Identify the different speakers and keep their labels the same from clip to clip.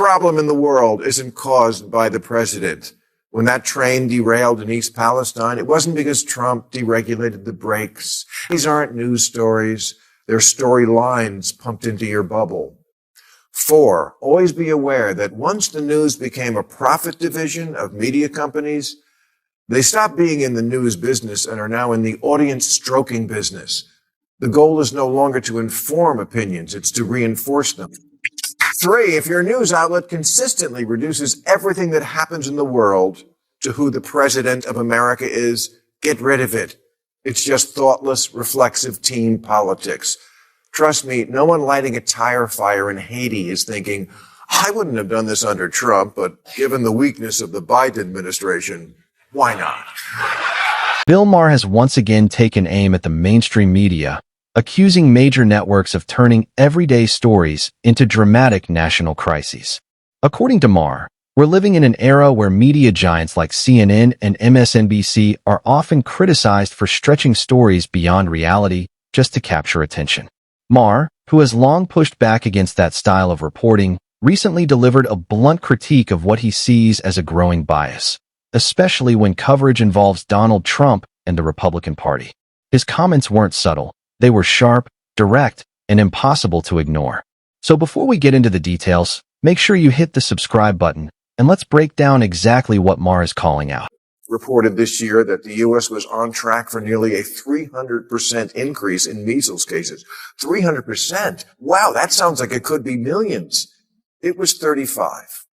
Speaker 1: problem in the world isn't caused by the president. When that train derailed in East Palestine, it wasn't because Trump deregulated the brakes. These aren't news stories. They're storylines pumped into your bubble. 4, always be aware that once the news became a profit division of media companies, they stopped being in the news business and are now in the audience stroking business. The goal is no longer to inform opinions, it's to reinforce them. 3, if your news outlet consistently reduces everything that happens in the world to who the president of America is, get rid of it. It's just thoughtless, reflexive team politics. Trust me, no one lighting a tire fire in Haiti is thinking, I wouldn't have done this under Trump, but given the weakness of the Biden administration, why not?
Speaker 2: Bill Maher has once again taken aim at the mainstream media, accusing major networks of turning everyday stories into dramatic national crises. According to Maher, we're living in an era where media giants like CNN and MSNBC are often criticized for stretching stories beyond reality just to capture attention. Maher, who has long pushed back against that style of reporting, recently delivered a blunt critique of what he sees as a growing bias, especially when coverage involves Donald Trump and the Republican Party. His comments weren't subtle. They were sharp, direct, and impossible to ignore. So before we get into the details, make sure you hit the subscribe button, and let's break down exactly what Maher is calling out.
Speaker 1: Reported this year that the U.S. was on track for nearly a 300% increase in measles cases. 300%? Wow, that sounds like it could be millions. It was 35.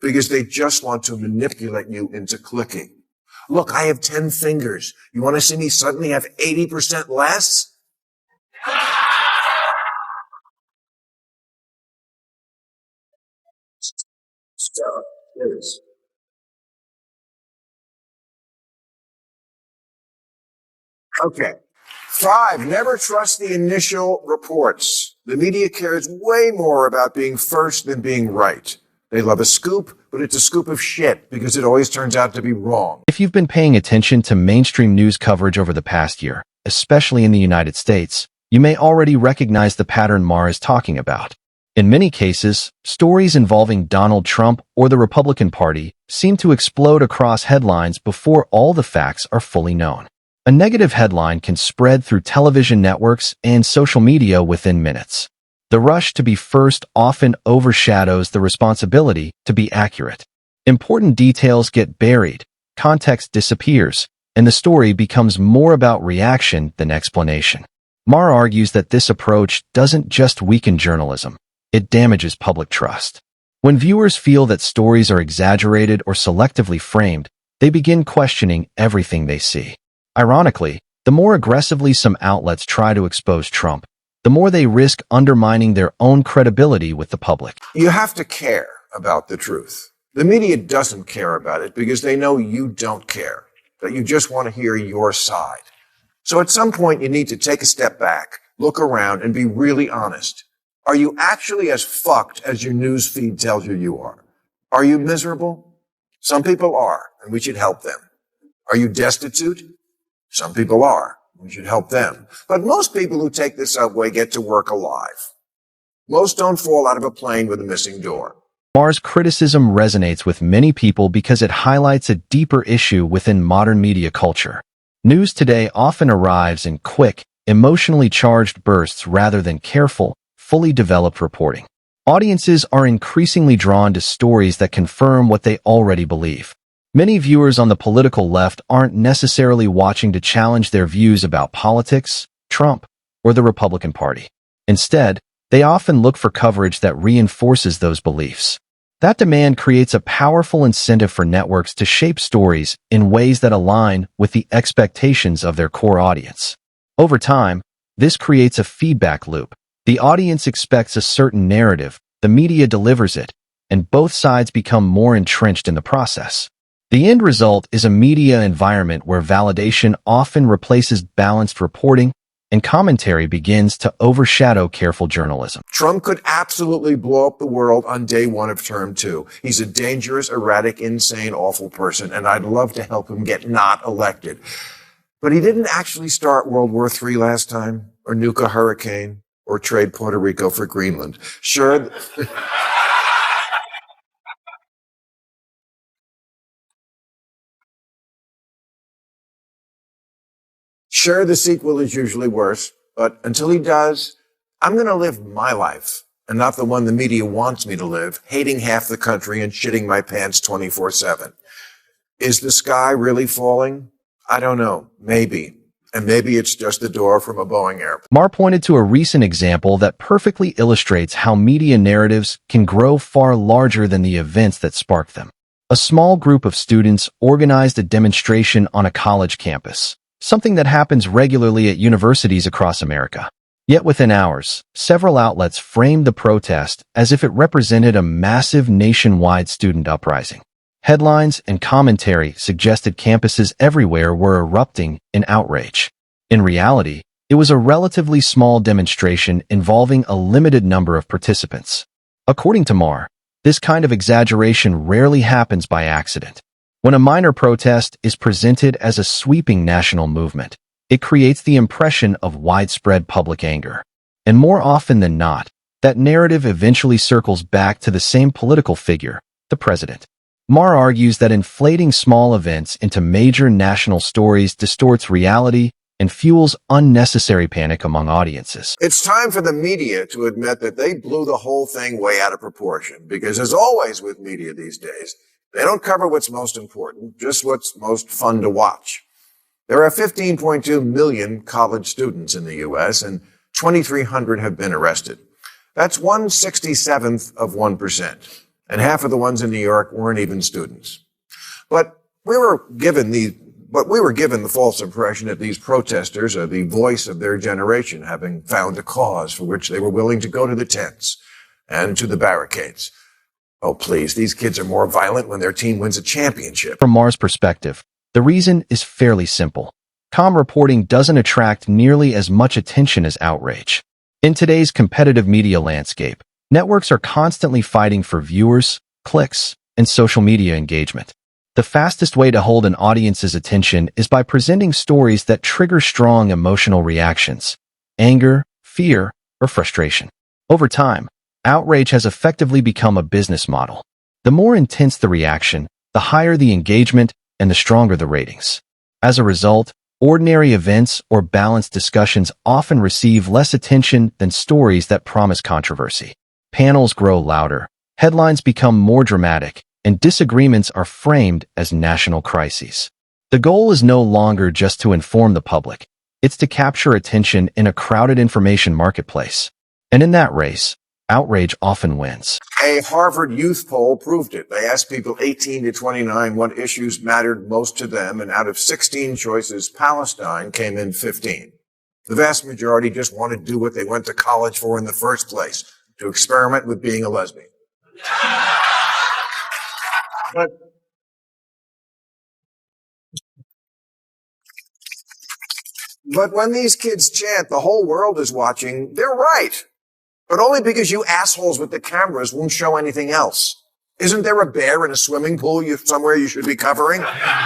Speaker 1: Because they just want to manipulate you into clicking. Look, I have 10 fingers. You want to see me suddenly have 80% less? Stop. Yes. Okay. 5, never trust the initial reports. The media cares way more about being first than being right. They love a scoop, but it's a scoop of shit because it always turns out to be wrong.
Speaker 2: If you've been paying attention to mainstream news coverage over the past year, especially in the United States, you may already recognize the pattern Maher is talking about. In many cases, stories involving Donald Trump or the Republican Party seem to explode across headlines before all the facts are fully known. A negative headline can spread through television networks and social media within minutes. The rush to be first often overshadows the responsibility to be accurate. Important details get buried, context disappears, and the story becomes more about reaction than explanation. Maher argues that this approach doesn't just weaken journalism, it damages public trust. When viewers feel that stories are exaggerated or selectively framed, they begin questioning everything they see. Ironically, the more aggressively some outlets try to expose Trump, the more they risk undermining their own credibility with the public.
Speaker 1: You have to care about the truth. The media doesn't care about it because they know you don't care, that you just want to hear your side. So at some point, you need to take a step back, look around, and be really honest. Are you actually as fucked as your news feed tells you are? Are you miserable? Some people are, and we should help them. Are you destitute? Some people are. We should help them. But most people who take the subway get to work alive. Most don't fall out of a plane with a missing door.
Speaker 2: Maher's criticism resonates with many people because it highlights a deeper issue within modern media culture. News today often arrives in quick, emotionally charged bursts rather than careful, fully developed reporting. Audiences are increasingly drawn to stories that confirm what they already believe. Many viewers on the political left aren't necessarily watching to challenge their views about politics, Trump, or the Republican Party. Instead, they often look for coverage that reinforces those beliefs. That demand creates a powerful incentive for networks to shape stories in ways that align with the expectations of their core audience. Over time, this creates a feedback loop. The audience expects a certain narrative, the media delivers it, and both sides become more entrenched in the process. The end result is a media environment where validation often replaces balanced reporting, and commentary begins to overshadow careful journalism.
Speaker 1: Trump could absolutely blow up the world on day 1 of term 2. He's a dangerous, erratic, insane, awful person, and I'd love to help him get not elected. But he didn't actually start World War III last time, or nuke a hurricane, or trade Puerto Rico for Greenland. Sure. Sure, the sequel is usually worse, but until he does, I'm going to live my life and not the one the media wants me to live, hating half the country and shitting my pants 24/7. Is the sky really falling? I don't know. Maybe. And maybe it's just the door from a Boeing airplane.
Speaker 2: Maher pointed to a recent example that perfectly illustrates how media narratives can grow far larger than the events that sparked them. A small group of students organized a demonstration on a college campus, something that happens regularly at universities across America. Yet within hours, several outlets framed the protest as if it represented a massive nationwide student uprising. Headlines and commentary suggested campuses everywhere were erupting in outrage. In reality, it was a relatively small demonstration involving a limited number of participants. According to Maher, this kind of exaggeration rarely happens by accident. When a minor protest is presented as a sweeping national movement, it creates the impression of widespread public anger. And more often than not, that narrative eventually circles back to the same political figure, the president. Maher argues that inflating small events into major national stories distorts reality and fuels unnecessary panic among audiences.
Speaker 1: It's time for the media to admit that they blew the whole thing way out of proportion, because as always with media these days, they don't cover what's most important, just what's most fun to watch. There are 15.2 million college students in the U.S., and 2,300 have been arrested. That's 1/67th of 1%. And half of the ones in New York weren't even students. But we were given the false impression that these protesters are the voice of their generation, having found a cause for which they were willing to go to the tents and to the barricades. Oh, please, these kids are more violent when their team wins a championship.
Speaker 2: From Maher's perspective, the reason is fairly simple. Calm reporting doesn't attract nearly as much attention as outrage. In today's competitive media landscape, networks are constantly fighting for viewers, clicks, and social media engagement. The fastest way to hold an audience's attention is by presenting stories that trigger strong emotional reactions: anger, fear, or frustration. Over time, outrage has effectively become a business model. The more intense the reaction, the higher the engagement and the stronger the ratings. As a result, ordinary events or balanced discussions often receive less attention than stories that promise controversy. Panels grow louder, headlines become more dramatic, and disagreements are framed as national crises. The goal is no longer just to inform the public. It's to capture attention in a crowded information marketplace. And in that race, outrage often wins.
Speaker 1: A Harvard youth poll proved it. They asked people 18 to 29 what issues mattered most to them, and out of 16 choices, Palestine came in 15. The vast majority just wanted to do what they went to college for in the first place, to experiment with being a lesbian. But when these kids chant, the whole world is watching, they're right. But only because you assholes with the cameras won't show anything else. Isn't there a bear in a swimming pool somewhere you should be covering?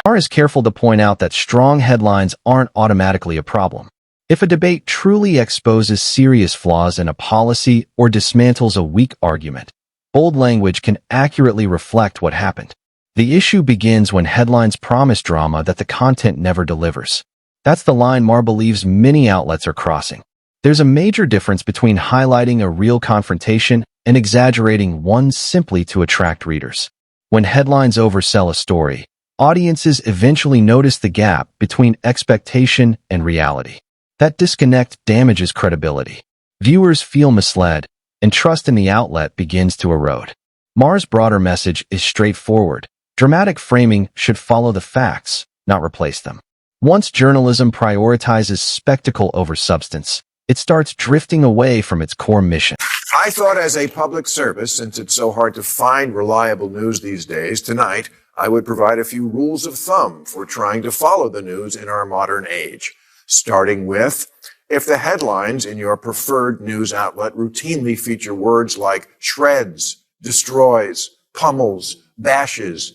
Speaker 2: Maher is careful to point out that strong headlines aren't automatically a problem. If a debate truly exposes serious flaws in a policy or dismantles a weak argument, bold language can accurately reflect what happened. The issue begins when headlines promise drama that the content never delivers. That's the line Maher believes many outlets are crossing. There's a major difference between highlighting a real confrontation and exaggerating one simply to attract readers. When headlines oversell a story, audiences eventually notice the gap between expectation and reality. That disconnect damages credibility. Viewers feel misled, and trust in the outlet begins to erode. Maher's broader message is straightforward. Dramatic framing should follow the facts, not replace them. Once journalism prioritizes spectacle over substance, it starts drifting away from its core mission.
Speaker 1: I thought, as a public service, since it's so hard to find reliable news these days, tonight I would provide a few rules of thumb for trying to follow the news in our modern age. Starting with, if the headlines in your preferred news outlet routinely feature words like shreds, destroys, pummels, bashes,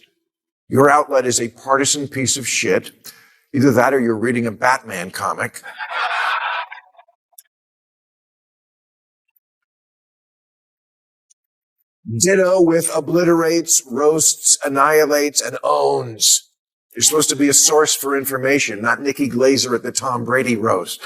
Speaker 1: your outlet is a partisan piece of shit. Either that or you're reading a Batman comic. Ditto with obliterates, roasts, annihilates, and owns. You're supposed to be a source for information, not Nikki Glaser at the Tom Brady roast.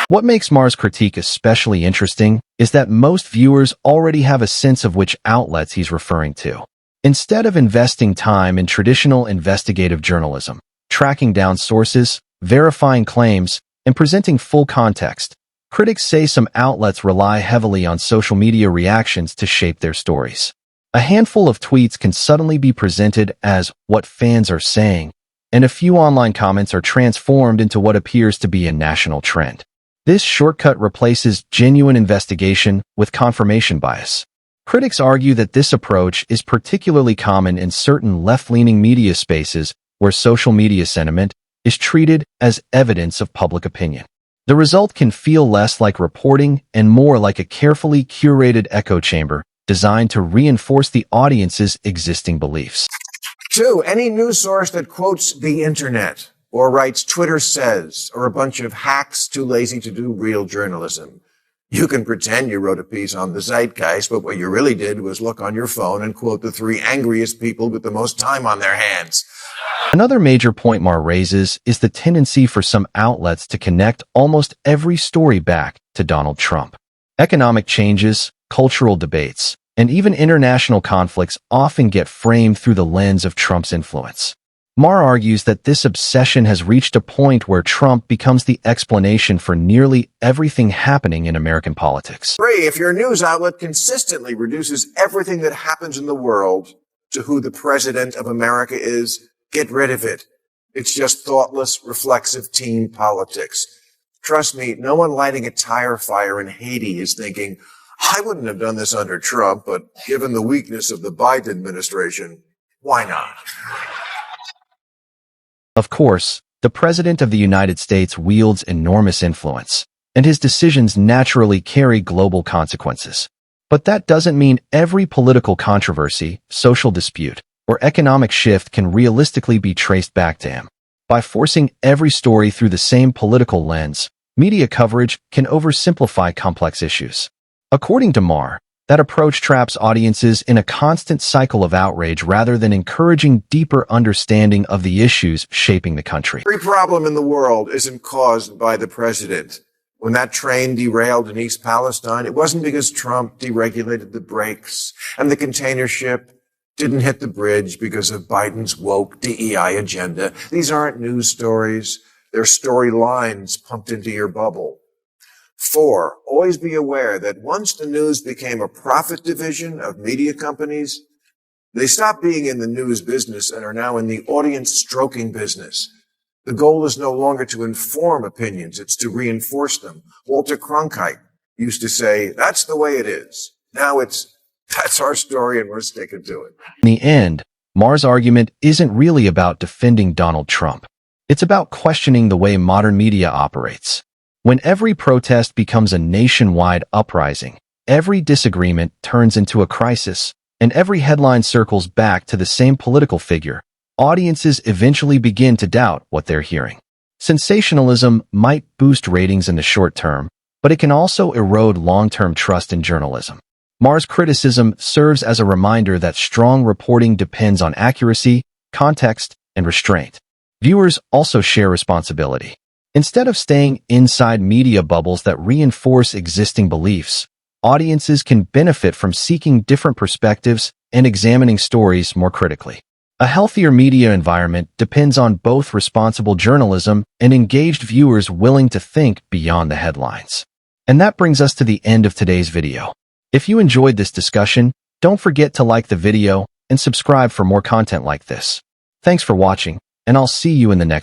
Speaker 2: What makes Maher's critique especially interesting is that most viewers already have a sense of which outlets he's referring to. Instead of investing time in traditional investigative journalism, tracking down sources, verifying claims, and presenting full context, critics say some outlets rely heavily on social media reactions to shape their stories. A handful of tweets can suddenly be presented as what fans are saying, and a few online comments are transformed into what appears to be a national trend. This shortcut replaces genuine investigation with confirmation bias. Critics argue that this approach is particularly common in certain left-leaning media spaces where social media sentiment is treated as evidence of public opinion. The result can feel less like reporting and more like a carefully curated echo chamber designed to reinforce the audience's existing beliefs.
Speaker 1: 2, any news source that quotes the internet or writes Twitter says or a bunch of hacks too lazy to do real journalism. You can pretend you wrote a piece on the zeitgeist, but what you really did was look on your phone and quote the 3 angriest people with the most time on their hands.
Speaker 2: Another major point Maher raises is the tendency for some outlets to connect almost every story back to Donald Trump. Economic changes, cultural debates, and even international conflicts often get framed through the lens of Trump's influence. Maher argues that this obsession has reached a point where Trump becomes the explanation for nearly everything happening in American politics.
Speaker 1: 3, if your news outlet consistently reduces everything that happens in the world to who the president of America is, get rid of it. It's just thoughtless, reflexive team politics. Trust me, no one lighting a tire fire in Haiti is thinking, I wouldn't have done this under Trump, but given the weakness of the Biden administration, why not?
Speaker 2: Of course, the President of the United States wields enormous influence, and his decisions naturally carry global consequences. But that doesn't mean every political controversy, social dispute, or economic shift can realistically be traced back to him. By forcing every story through the same political lens, media coverage can oversimplify complex issues. According to Maher, that approach traps audiences in a constant cycle of outrage rather than encouraging deeper understanding of the issues shaping the country.
Speaker 1: Every problem in the world isn't caused by the president. When that train derailed in East Palestine, it wasn't because Trump deregulated the brakes and the container ship didn't hit the bridge because of Biden's woke DEI agenda. These aren't news stories. They're storylines pumped into your bubble. 4, always be aware that once the news became a profit division of media companies, they stopped being in the news business and are now in the audience stroking business. The goal is no longer to inform opinions, it's to reinforce them. Walter Cronkite used to say, that's the way it is. Now that's our story and we're sticking to it.
Speaker 2: In the end, Maher's argument isn't really about defending Donald Trump. It's about questioning the way modern media operates. When every protest becomes a nationwide uprising, every disagreement turns into a crisis, and every headline circles back to the same political figure, audiences eventually begin to doubt what they're hearing. Sensationalism might boost ratings in the short term, but it can also erode long-term trust in journalism. Maher's criticism serves as a reminder that strong reporting depends on accuracy, context, and restraint. Viewers also share responsibility. Instead of staying inside media bubbles that reinforce existing beliefs, audiences can benefit from seeking different perspectives and examining stories more critically. A healthier media environment depends on both responsible journalism and engaged viewers willing to think beyond the headlines. And that brings us to the end of today's video. If you enjoyed this discussion, don't forget to like the video and subscribe for more content like this. Thanks for watching, and I'll see you in the next